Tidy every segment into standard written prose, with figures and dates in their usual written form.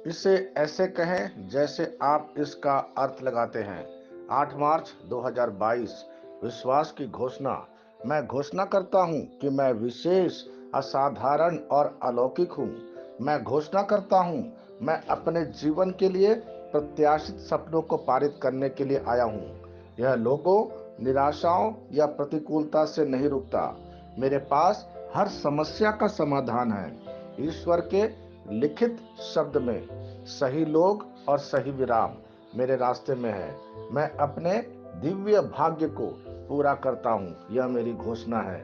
इसे ऐसे कहें जैसे आप इसका अर्थ लगाते हैं। 8 मार्च 2022। विश्वास की घोषणा। मैं घोषणा करता हूं कि मैं विशेष, असाधारण और अलौकिक हूं। मैं घोषणा करता हूं, मैं अपने जीवन के लिए प्रत्याशित सपनों को पारित करने के लिए आया हूं। यह लोगों, निराशाओं या प्रतिकूलता से नहीं रुकता। मेरे पास हर समस्या का समाधान है। ईश्वर के लिखित शब्द में सही लोग और सही विराम मेरे रास्ते में है। मैं अपने दिव्य भाग्य को पूरा करता हूँ, यह मेरी घोषणा है।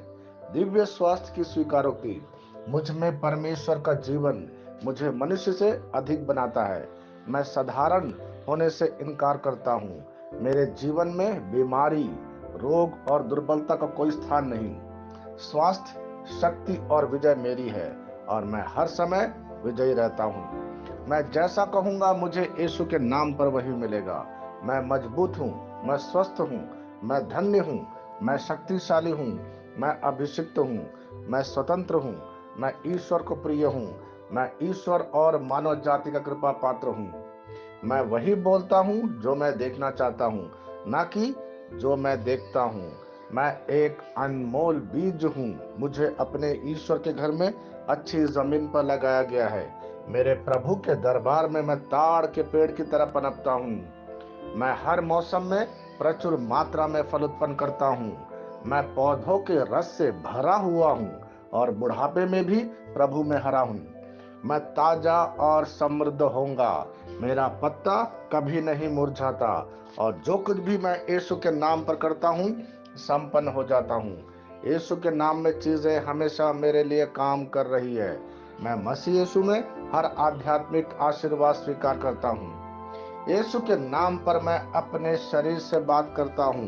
दिव्य स्वास्थ्य की स्वीकारोक्ति। मुझ में परमेश्वर का जीवन मुझे मनुष्य से अधिक बनाता है। मैं साधारण होने से इनकार करता हूँ। मेरे जीवन में बीमारी, रोग और दुर्बलता का कोई स्थान नहीं। स्वास्थ्य, शक्ति और विजय मेरी है और मैं हर समय विजयी रहता हूँ। मैं जैसा कहूंगा मुझे यीशु के नाम पर वही मिलेगा। मैं मजबूत हूँ, मैं स्वस्थ हूँ, मैं धन्य हूँ, मैं शक्तिशाली हूँ, मैं अभिषिक्त हूँ, मैं स्वतंत्र हूँ, मैं ईश्वर को प्रिय हूँ, मैं ईश्वर और मानव जाति का कृपा पात्र हूँ। मैं वही बोलता हूँ जो मैं देखना चाहता हूँ, ना कि जो मैं देखता हूँ। मैं एक अनमोल बीज हूँ। मुझे अपने ईश्वर के घर में अच्छी जमीन पर लगाया गया है। मेरे प्रभु के दरबार में मैं ताड़ के पेड़ की तरह पनपता हूँ। मैं हर मौसम में प्रचुर मात्रा में फल उत्पन्न करता हूँ। मैं पौधों के रस से भरा हुआ हूँ और बुढ़ापे में भी प्रभु में हरा हूँ। मैं ताजा और समृद्ध होऊंगा। मेरा पत्ता कभी नहीं मुरझाता और जो कुछ भी मैं यीशु के नाम पर करता हूँ संपन्न हो जाता हूँ। यीशु के नाम में चीजें हमेशा मेरे लिए काम कर रही है। मैं मसीह यीशु में हर आध्यात्मिक आशीर्वाद स्वीकार करता हूँ। यीशु के नाम पर मैं अपने शरीर से बात करता हूँ।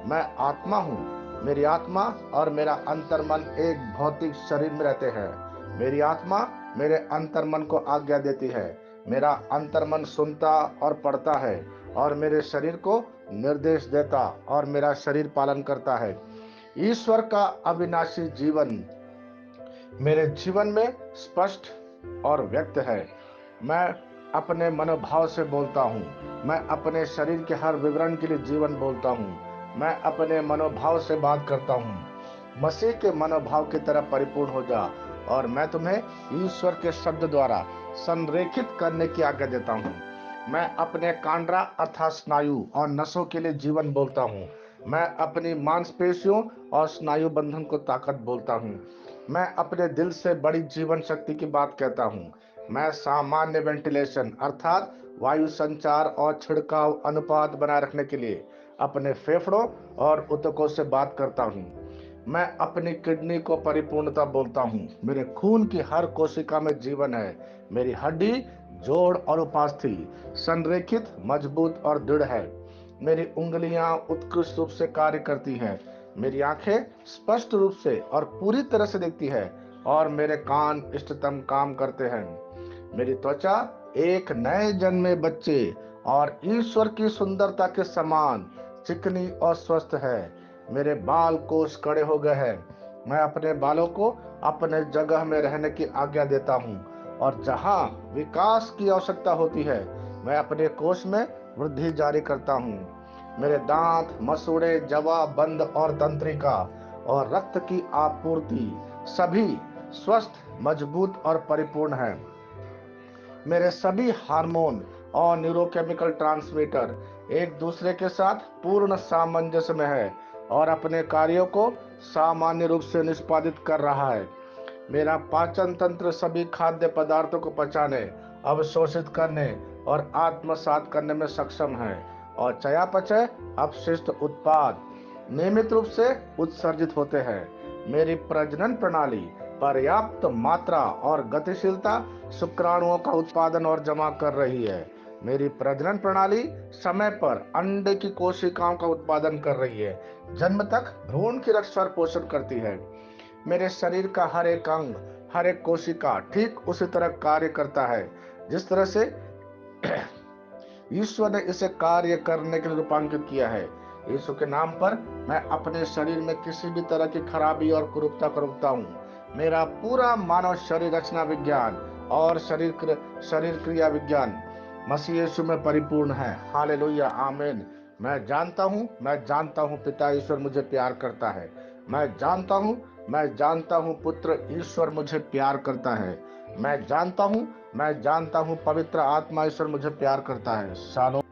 मैं आत्मा हूँ। मेरी आत्मा और मेरा अंतर्मन एक भौतिक शरीर में रहते हैं। मेरी आत्मा मेरे अंतर्मन को आज्ञा देती है। मेरा अंतर्मन सुनता और पढ़ता है और मेरे शरीर को निर्देश देता और मेरा शरीर पालन करता है। ईश्वर का अविनाशी जीवन मेरे जीवन में स्पष्ट और व्यक्त है। मैं अपने मनोभाव से बोलता हूँ। मैं अपने शरीर के हर विवरण के लिए जीवन बोलता हूँ। मैं अपने मनोभाव से बात करता हूँ। मसीह के मनोभाव की तरह परिपूर्ण हो जा और मैं तुम्हें ईश्वर के शब्द द्वारा संरेखित करने की आज्ञा देता हूँ। मैं अपने कांड्रा अर्थात स्नायु और नसों के लिए जीवन बोलता हूँ। मैं अपनी मांसपेशियों और स्नायु बंधन को ताकत बोलता हूँ। मैं अपने दिल से बड़ी जीवन शक्ति की बात कहता हूँ। मैं सामान्य वेंटिलेशन अर्थात वायु संचार और छिड़काव अनुपात बनाए रखने के लिए अपने फेफड़ों और ऊतकों से बात करता हूँ। मैं अपनी किडनी को परिपूर्णता बोलता हूँ। मेरे खून की हर कोशिका में जीवन है। मेरी हड्डी, जोड़ और उपास्थि संरेखित, मजबूत और दृढ़ है। मेरी उंगलियां उत्कृष्ट रूप से कार्य करती हैं। मेरी आंखें स्पष्ट रूप से और पूरी तरह से देखती है और मेरे कान इष्टतम काम करते हैं। मेरी त्वचा एक नए जन्मे बच्चे और ईश्वर की सुंदरता के समान चिकनी और स्वस्थ है। मेरे बाल कोष कड़े हो गए हैं। मैं अपने बालों को अपने जगह में रहने की आज्ञा देता हूँ और जहाँ विकास की आवश्यकता होती है मैं अपने कोष में वृद्धि जारी करता हूँ। मेरे दांत, मसूड़े, जवा, बंद और तंत्रिका और रक्त की आपूर्ति सभी स्वस्थ, मजबूत और परिपूर्ण है। मेरे सभी हार्मोन और न्यूरोकेमिकल ट्रांसमीटर एक दूसरे के साथ पूर्ण सामंजस्य में है और अपने कार्यों को सामान्य रूप से निष्पादित कर रहा है। मेरा पाचन तंत्र सभी खाद्य पदार्थों को पचाने, अवशोषित करने और आत्मसात करने में सक्षम है और चयापचय अपशिष्ट उत्पाद नियमित रूप से उत्सर्जित होते हैं। मेरी प्रजनन प्रणाली पर्याप्त मात्रा और गतिशीलता शुक्राणुओं का उत्पादन और जमा कर रही है। मेरी प्रजनन प्रणाली समय पर अंडे की कोशिकाओं का उत्पादन कर रही है। जन्म तक भ्रूण की रक्षा और पोषण करती है। मेरे शरीर का हर एक अंग, हर एक कोशिका ठीक उसी तरह कार्य करता है जिस तरह से ईश्वर ने इसे कार्य करने के लिए रूपांकित किया है। यीशु के नाम पर मैं अपने शरीर में किसी भी तरह की खराबी और कुरूपता को रोकता हूँ। मेरा पूरा मानव शरीर रचना विज्ञान और शरीर क्रिया विज्ञान मसीह यीशु में परिपूर्ण है। हालेलुया, आमीन। मैं जानता हूँ पिता ईश्वर मुझे प्यार करता है। मैं जानता हूँ पुत्र ईश्वर मुझे प्यार करता है। मैं जानता हूँ पवित्र आत्मा ईश्वर मुझे प्यार करता है। शालो